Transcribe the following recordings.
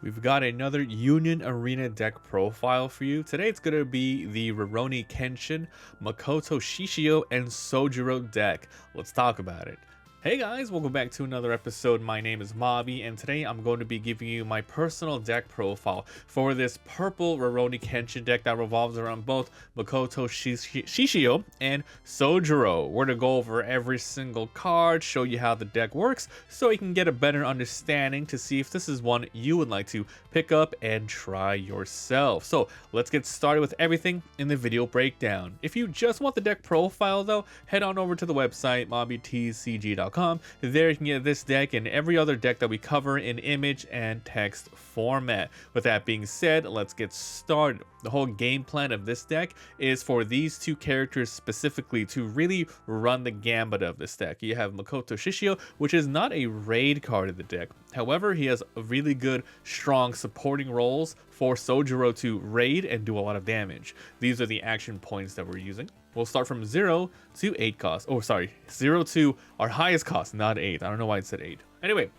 We've got another Union Arena deck profile for you. Today it's going to be the Rurouni Kenshin, Makoto Shishio, and Sojiro deck. Let's talk about it. Hey guys, welcome back to another episode. My name is Mobby, and today I'm going to be giving you my personal deck profile for this purple Rurouni Kenshin deck that revolves around both Makoto Shishio and Sojiro. We're going to go over every single card, show you how the deck works, so you can get a better understanding to see if this is one you would like to pick up and try yourself. So let's get started with everything in the video breakdown. If you just want the deck profile though, head on over to the website mobbytcg.com. There you can get this deck and every other deck that we cover in image and text format. With that being said, let's get started. The whole game plan of this deck is for these two characters specifically to really run the gambit of this deck. You have Makoto Shishio, which is not a raid card in the deck. However, he has really good, strong supporting roles for Sojiro to raid and do a lot of damage. These are the action points that we're using. We'll start from 0 to 8 cost. Oh, sorry, 0 to our highest cost, not 8. I don't know why it said 8. Anyway,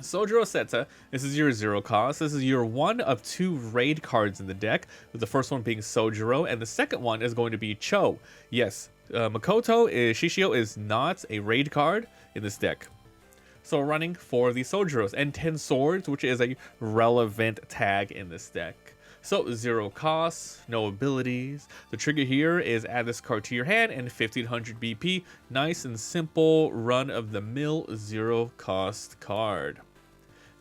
Soujiro Seta, this is your 0 cost. This is your one of 2 raid cards in the deck, with the first one being Sojiro, and the second one is going to be Cho. Yes, Makoto Shishio is not a raid card in this deck. So we're running for the Sojiros and 10 swords, which is a relevant tag in this deck. So 0 costs, no abilities. The trigger here is add this card to your hand and 1500 BP. Nice and simple run of the mill 0 cost card.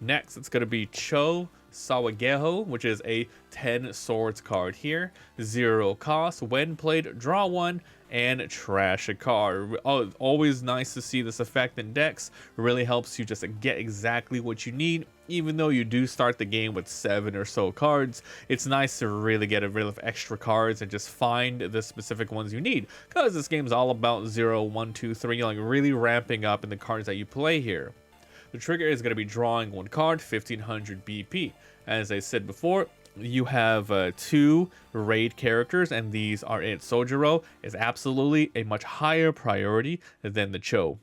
Next, it's going to be Cho Sawageho, which is a 10 swords card here. 0 cost. When played, draw 1 and trash a card. Oh, always nice to see this effect in decks. Really helps you just get exactly what you need. Even though you do start the game with 7 or so cards, it's nice to really get rid of extra cards and just find the specific ones you need. Because this game is all about 0, 1, 2, 3, like really ramping up in the cards that you play here. The trigger is going to be drawing 1 card, 1500 BP. As I said before, you have 2 raid characters, and these are it. Sojiro is absolutely a much higher priority than the Cho.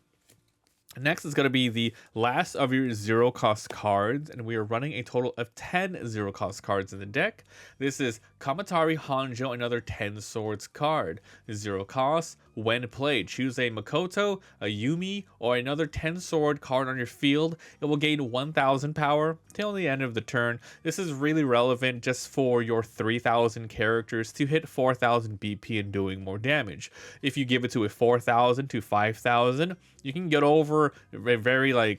Next is going to be the last of your 0 cost cards, and we are running a total of 10 0 cost cards in the deck. This is Kamatari Hanjo, another 10 swords card. 0 cost. When played, choose a Makoto, a Yumi, or another 10 sword card on your field. It will gain 1000 power till the end of the turn. This is really relevant just for your 3000 characters to hit 4000 BP and doing more damage. If you give it to a 4000 to 5000, you can get over very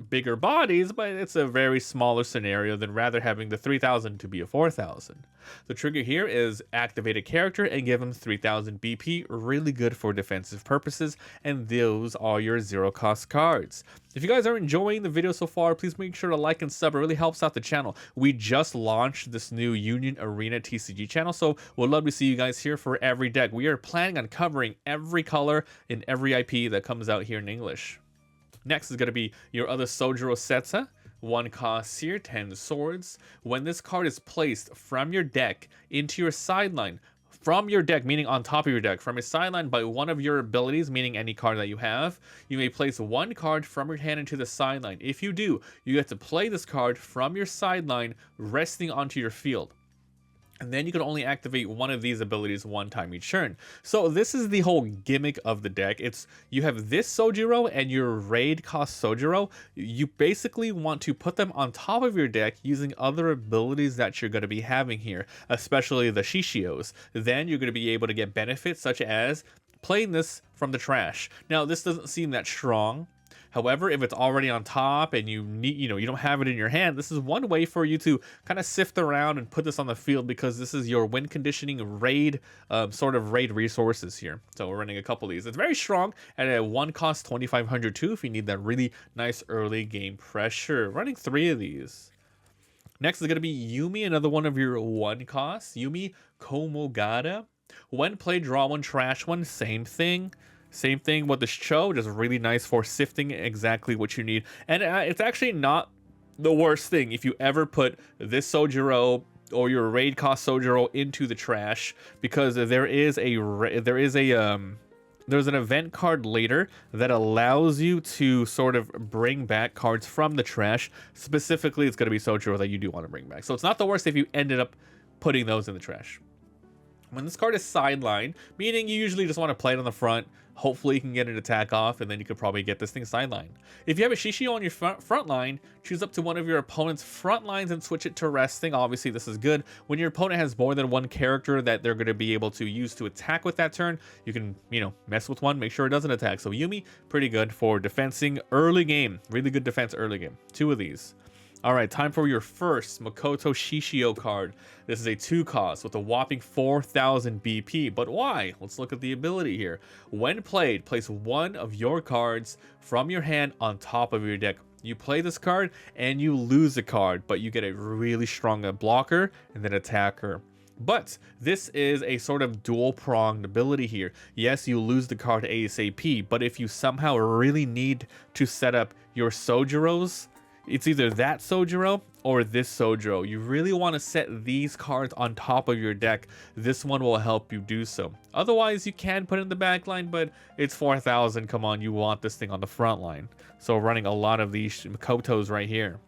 bigger bodies, but it's a very smaller scenario than rather having the 3000 to be a 4000. The trigger here is activate a character and give him 3000 BP, really good for defensive purposes, and those are your 0 cost cards. If you guys are enjoying the video so far, please make sure to like and sub. It really helps out the channel. We just launched this new Union Arena TCG channel, so we'd love to see you guys here for every deck. We are planning on covering every color in every IP that comes out here in English. Next is going to be your other Soujiro Seta. 1 cost here, 10 swords. When this card is placed from your deck into your sideline, from your deck, meaning on top of your deck, from your sideline by one of your abilities, meaning any card that you have, you may place 1 card from your hand into the sideline. If you do, you get to play this card from your sideline, resting onto your field. And then you can only activate one of these abilities 1 time each turn. So this is the whole gimmick of the deck. It's you have this Sojiro and your raid cost Sojiro. You basically want to put them on top of your deck using other abilities that you're going to be having here, especially the Shishios. Then you're going to be able to get benefits such as playing this from the trash. Now this doesn't seem that strong. However, if it's already on top and you need, you don't have it in your hand, this is one way for you to kind of sift around and put this on the field, because this is your win conditioning raid, sort of raid resources here. So we're running a couple of these. It's very strong at a 1 cost 2500 too if you need that really nice early game pressure. Running 3 of these. Next is going to be Yumi, another one of your 1 costs. Yumi Komagata. When played, draw 1, trash 1. Same thing. Same thing with the Cho, just really nice for sifting exactly what you need. And it's actually not the worst thing if you ever put this Sojiro or your raid cost Sojiro into the trash, because there is a there's an event card later that allows you to sort of bring back cards from the trash. Specifically, it's going to be Sojiro that you do want to bring back. So it's not the worst if you ended up putting those in the trash. When this card is sidelined, meaning you usually just want to play it on the front, hopefully you can get an attack off, and then you could probably get this thing sidelined. If you have a Shishio on your front line, choose up to one of your opponent's front lines and switch it to resting. Obviously, this is good. When your opponent has more than one character that they're going to be able to use to attack with that turn, you can, mess with one, make sure it doesn't attack. So Yumi, pretty good for defensing early game. Really good defense early game. 2 of these. All right, time for your first Makoto Shishio card. This is a 2 cost with a whopping 4,000 BP. But why? Let's look at the ability here. When played, place one of your cards from your hand on top of your deck. You play this card and you lose a card, but you get a really strong blocker and then attacker. But this is a sort of dual-pronged ability here. Yes, you lose the card ASAP, but if you somehow really need to set up your Sojiros, it's either that Sojiro or this Sojiro. You really want to set these cards on top of your deck. This one will help you do so. Otherwise, you can put it in the back line, but it's 4,000. Come on, you want this thing on the front line. So running a lot of these Makotos right here.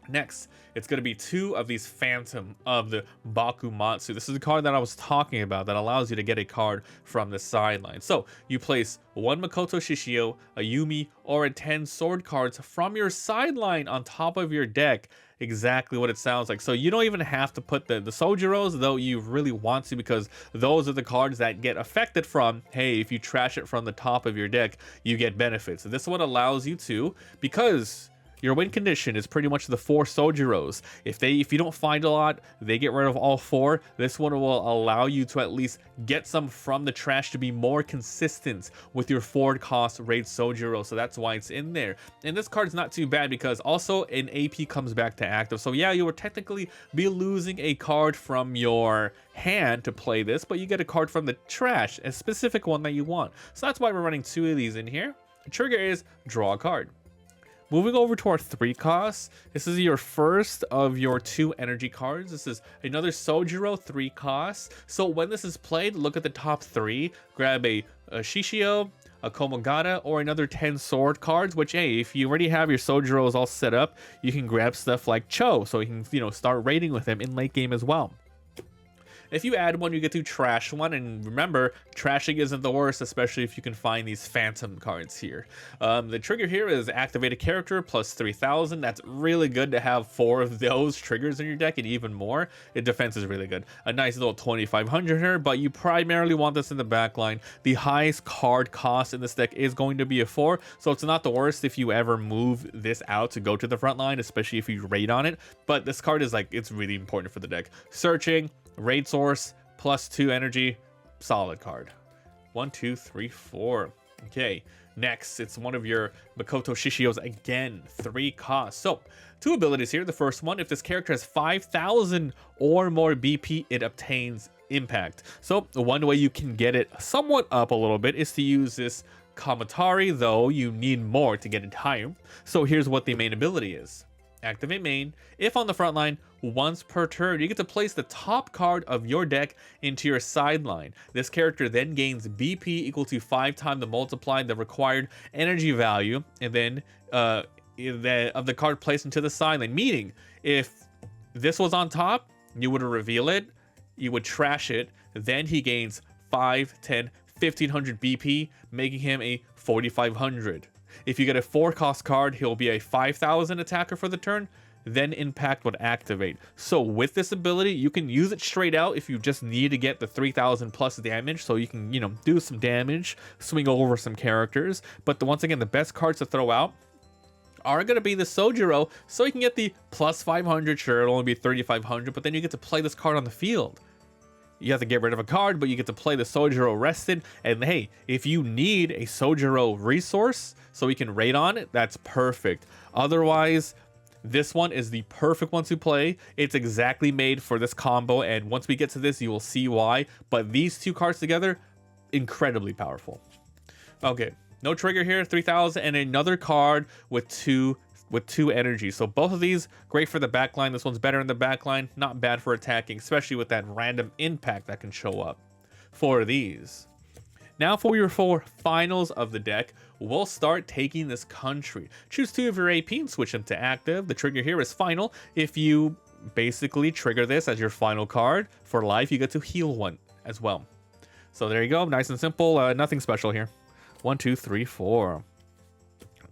Next, it's going to be 2 of these Phantom of the Bakumatsu. This is the card that I was talking about that allows you to get a card from the sideline. So you place 1 Makoto Shishio, a Yumi, or a 10 sword cards from your sideline on top of your deck. Exactly what it sounds like. So you don't even have to put the Sojiros, though you really want to, because those are the cards that get affected from, hey, if you trash it from the top of your deck, you get benefits. So this one allows you to, because your win condition is pretty much the 4 Sojiros. If you don't find a lot, they get rid of all 4. This one will allow you to at least get some from the trash to be more consistent with your 4 cost raid Sojiro. So that's why it's in there. And this card's not too bad because also an AP comes back to active. So yeah, you would technically be losing a card from your hand to play this, but you get a card from the trash, a specific one that you want. So that's why we're running 2 of these in here. The trigger is draw a card. Moving over to our 3 costs, this is your first of your 2 energy cards. This is another Sojiro 3 costs. So when this is played, look at the top 3, grab a Shishio, a Komagata, or another 10 sword cards, which, hey, if you already have your Sojiros all set up, you can grab stuff like Cho, so you can, start raiding with him in late game as well. If you add one, you get to trash one, and remember, trashing isn't the worst, especially if you can find these Phantom cards here. The trigger here is activate a character plus 3,000. That's really good to have 4 of those triggers in your deck, and even more. Defense is really good. A nice little 2,500 here, but you primarily want this in the back line. The highest card cost in this deck is going to be a 4, so it's not the worst if you ever move this out to go to the front line, especially if you raid on it. But this card is it's really important for the deck. Searching, raid source, plus 2 energy, solid card. 1, 2, 3, 4. Okay, next, it's one of your Makoto Shishios again, 3 costs. So, 2 abilities here. The first one, if this character has 5,000 or more BP, it obtains impact. So, one way you can get it somewhat up a little bit is to use this Kamatari, though you need more to get it higher. So, here's what the main ability is. Activate main. If on the front line, once per turn, you get to place the top card of your deck into your sideline. This character then gains BP equal to 5 times the required energy value, and then of the card placed into the sideline. Meaning, if this was on top, you would reveal it, you would trash it, then he gains 5, 10, 1,500 BP, making him a 4,500. If you get a 4 cost card, he'll be a 5,000 attacker for the turn, then impact would activate. So with this ability, you can use it straight out if you just need to get the 3,000 plus damage, so you can, do some damage, swing over some characters. But once again, the best cards to throw out are going to be the Sojiro, so you can get the plus 500. Sure, it'll only be 3,500, but then you get to play this card on the field. You have to get rid of a card, but you get to play the Sojiro rested. And hey, if you need a Sojiro resource so you can raid on it, that's perfect. Otherwise, this one is the perfect one to play. It's exactly made for this combo, and once we get to this, you will see why. But these 2 cards together, incredibly powerful. Okay, no trigger here, 3,000, and another card with 2 energy. So both of these, great for the backline. This one's better in the backline, not bad for attacking, especially with that random impact that can show up. For these, Now for your 4 finals of the deck, we'll start taking this country. Choose 2 of your AP and switch them to active. The trigger here is final. If you basically trigger this as your final card for life, you get to heal 1 as well. So there you go, nice and simple, nothing special here. 1, 2, 3, 4.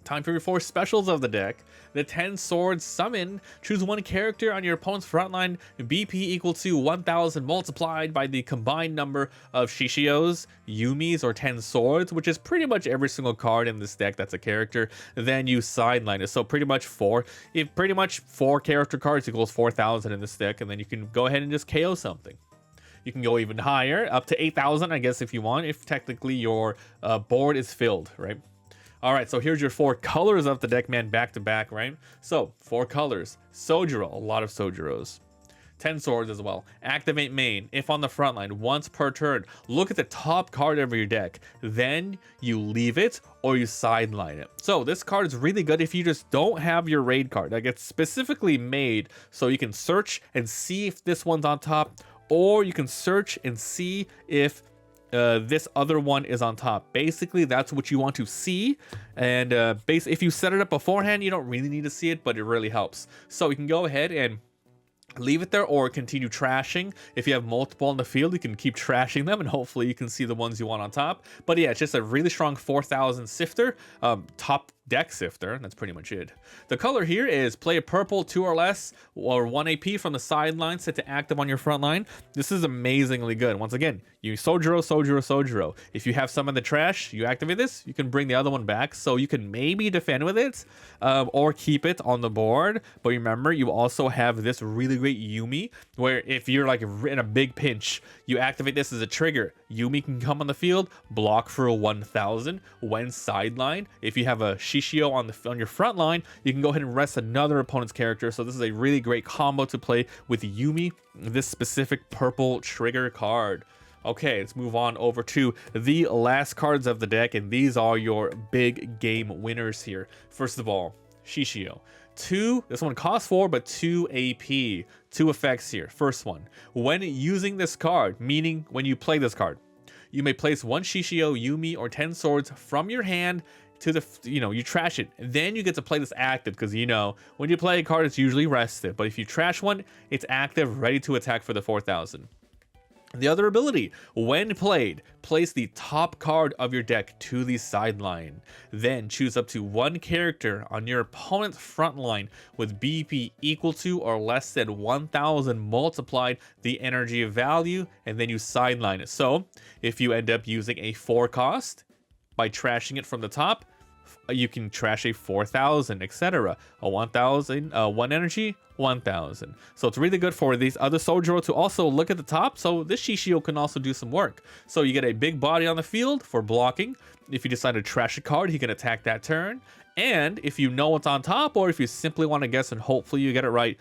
Time for your 4 specials of the deck. The 10 Swords Summon. Choose 1 character on your opponent's frontline. BP equal to 1000 multiplied by the combined number of Shishios, Yumis, or 10 Swords, which is pretty much every single card in this deck that's a character. Then you sideline it. So pretty much 4 character cards equals 4000 in this deck, and then you can go ahead and just KO something. You can go even higher, up to 8000, I guess, if you want, if technically your board is filled, right? All right, so here's your 4 colors of the deck, man, back to back, right? So 4 colors. Sojiro, a lot of Sojiros. 10 Swords as well. Activate main. If on the front line, once per turn, look at the top card of your deck. Then you leave it or you sideline it. So this card is really good if you just don't have your raid card. Like, it's specifically made so you can search and see if this one's on top, or you can search and see if this other one is on top. Basically, that's what you want to see. And if you set it up beforehand, you don't really need to see it, but it really helps. So you can go ahead and leave it there or continue trashing. If you have multiple on the field, you can keep trashing them and hopefully you can see the ones you want on top. But yeah, it's just a really strong 4000 sifter, top deck sifter. That's pretty much it. The color here is play a purple 2 or less or 1 AP from the sideline set to active on your front line. This is amazingly good. Once again, you Sojiro, Sojiro, Sojiro. If you have some in the trash, you activate this, you can bring the other one back, so you can maybe defend with it or keep it on the board. But remember, you also have this really great Yumi, where if you're like in a big pinch, you activate this as a trigger. Yumi can come on the field, block for a 1000 when sideline. If you have a Shishio on your front line, you can go ahead and rest another opponent's character. So this is a really great combo to play with Yumi, this specific purple trigger card. Okay, let's move on over to the last cards of the deck, and these are your big game winners here. First of all, Shishio. 2, this one costs 4, but 2 AP. 2 effects here. First one, when using this card, meaning when you play this card, you may place 1 Shishio, Yumi, or 10 Swords from your hand to the, you trash it. Then you get to play this active, because when you play a card, it's usually rested. But if you trash one, it's active, ready to attack for the 4000. The other ability, when played, place the top card of your deck to the sideline. Then choose up to 1 character on your opponent's front line with BP equal to or less than 1000 multiplied the energy value, and then you sideline it. So if you end up using a 4 cost by trashing it from the top, you can trash a 4000, etc. A 1000, 1 energy, 1000. So it's really good for these other Sojiro to also look at the top. So this Shishio can also do some work. So you get a big body on the field for blocking. If you decide to trash a card, he can attack that turn. And if you know what's on top, or if you simply want to guess and hopefully you get it right,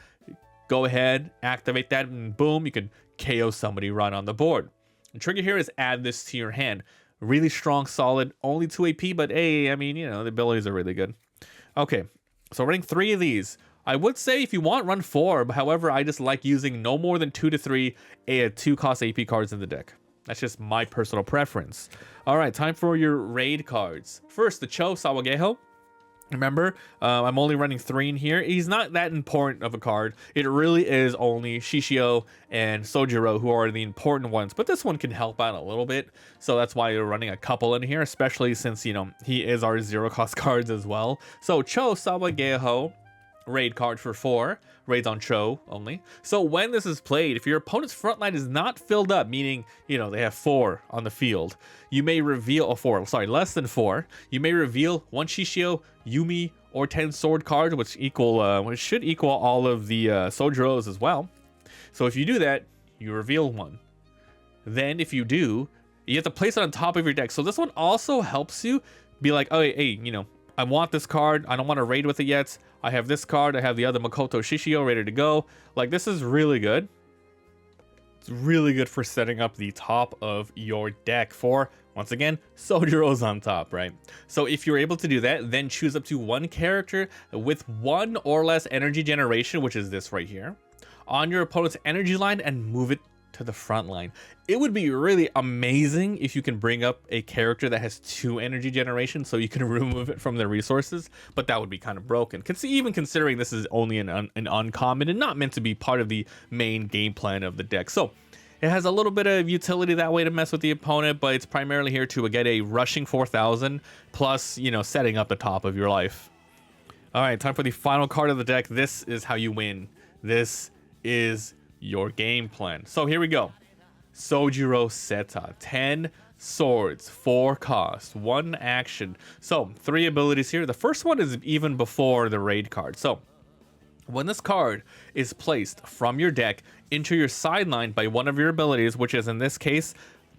go ahead, activate that, and boom, you can KO somebody right on the board. The trigger here is add this to your hand. Really strong, solid, only 2 AP, but hey, I mean, the abilities are really good. Okay, so running 3 of these. I would say if you want, run 4, but however, I just like using no more than 2 to 3 2 cost AP cards in the deck. That's just my personal preference. All right, time for your raid cards. First, the Cho Sawageho. Remember, I'm only running 3 in here. He's not that important of a card. It really is only Shishio and Sojiro who are the important ones, but this one can help out a little bit. So that's why you're running a couple in here, especially since, he is our 0 cost cards as well. So Cho Sawageho, raid card for 4. Raids on Cho only. So when this is played, if your opponent's front line is not filled up, meaning, they have 4 on the field, you may reveal, less than 4, you may reveal 1 Shishio, Yumi, or 10 sword cards, which should equal all of the Sojiros as well. So if you do that, you reveal 1. Then if you do, you have to place it on top of your deck. So this one also helps you be like, oh, hey, I want this card. I don't want to raid with it yet. I have this card. I have the other Makoto Shishio ready to go. Like, this is really good. It's really good for setting up the top of your deck for, once again, Sojiro's on top, right? So if you're able to do that, then choose up to 1 character with 1 or less energy generation, which is this right here, on your opponent's energy line and move it to the front line. It would be really amazing if you can bring up a character that has 2 energy generation so you can remove it from the resources, but that would be kind of broken. Even considering this is only an uncommon and not meant to be part of the main game plan of the deck. So it has a little bit of utility that way to mess with the opponent, but it's primarily here to get a rushing 4,000 plus, you know, setting up the top of your life. All right, time for the final card of the deck. This is how you win. This is your game plan. So here we go. Soujiro Seta, 10 swords, 4 cost, 1 action. So 3 abilities here. The first one is even before the raid card. So when this card is placed from your deck into your sideline by one of your abilities, which is in this case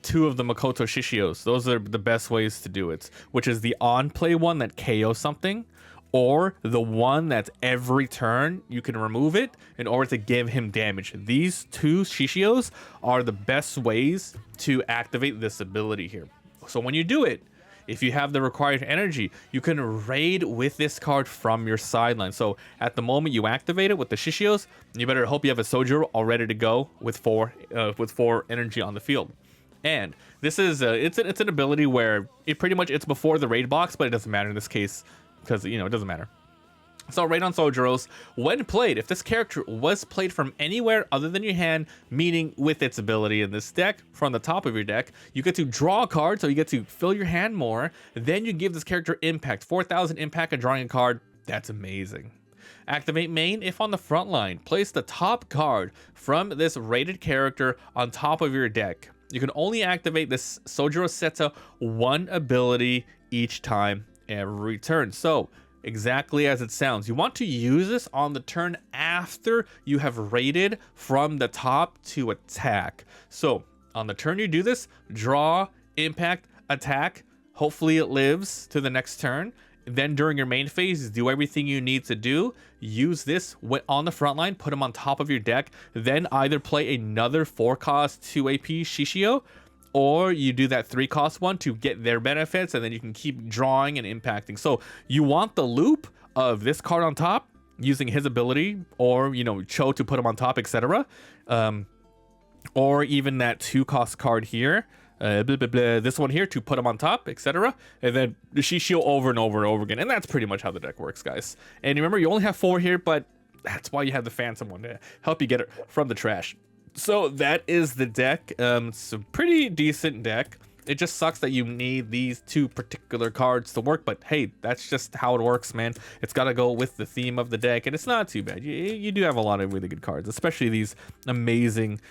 2 of the Makoto Shishios. Those are the best ways to do it, which is the on play one that KOs something, or the one that every turn you can remove it in order to give him damage. These 2 Shishios are the best ways to activate this ability here. So when you do it, if you have the required energy, you can raid with this card from your sideline. So at the moment you activate it with the Shishios, you better hope you have a Sojiro all ready to go with 4 energy on the field. And this is it's an ability where it's before the raid box, but it doesn't matter in this case, because, you know, it doesn't matter. So right on Sojiro's, when played, if this character was played from anywhere other than your hand, meaning with its ability in this deck, from the top of your deck, you get to draw a card, so you get to fill your hand more, then you give this character impact, 4,000 impact of drawing a card. That's amazing. Activate main if on the front line. Place the top card from this rated character on top of your deck. You can only activate this Soujiro Seta 1 ability each time, every turn. So exactly as it sounds, you want to use this on the turn after you have raided from the top to attack. So on the turn you do this, draw, impact, attack. Hopefully it lives to the next turn. Then during your main phase, do everything you need to do. Use this on the front line, put them on top of your deck, then either play another 4 cost 2 AP Shishio, or you do that 3 cost one to get their benefits, and then you can keep drawing and impacting. So you want the loop of this card on top using his ability, or, you know, Cho to put him on top, etc. Or even that 2 cost card here, this one here to put him on top, etc. And then the Shishio over and over and over again. And that's pretty much how the deck works, guys. And remember, you only have 4 here, but that's why you have the Phantom one to help you get it from the trash. So that is the deck. It's a pretty decent deck. It just sucks that you need these 2 particular cards to work, but hey, that's just how it works, man. It's got to go with the theme of the deck, and it's not too bad. You do have a lot of really good cards, especially these amazing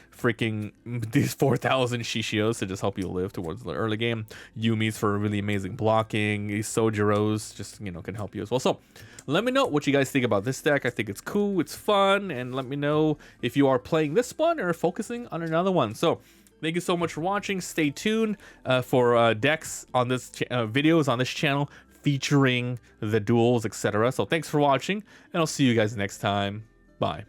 these 4,000 Shishios to just help you live towards the early game. Yumi's for really amazing blocking. These Sojiros just, you know, can help you as well. So let me know what you guys think about this deck. I think it's cool, it's fun, and let me know if you are playing this one or focusing on another one. So thank you so much for watching. Stay tuned for decks on this videos on this channel featuring the duels, etc. So thanks for watching, and I'll see you guys next time. Bye.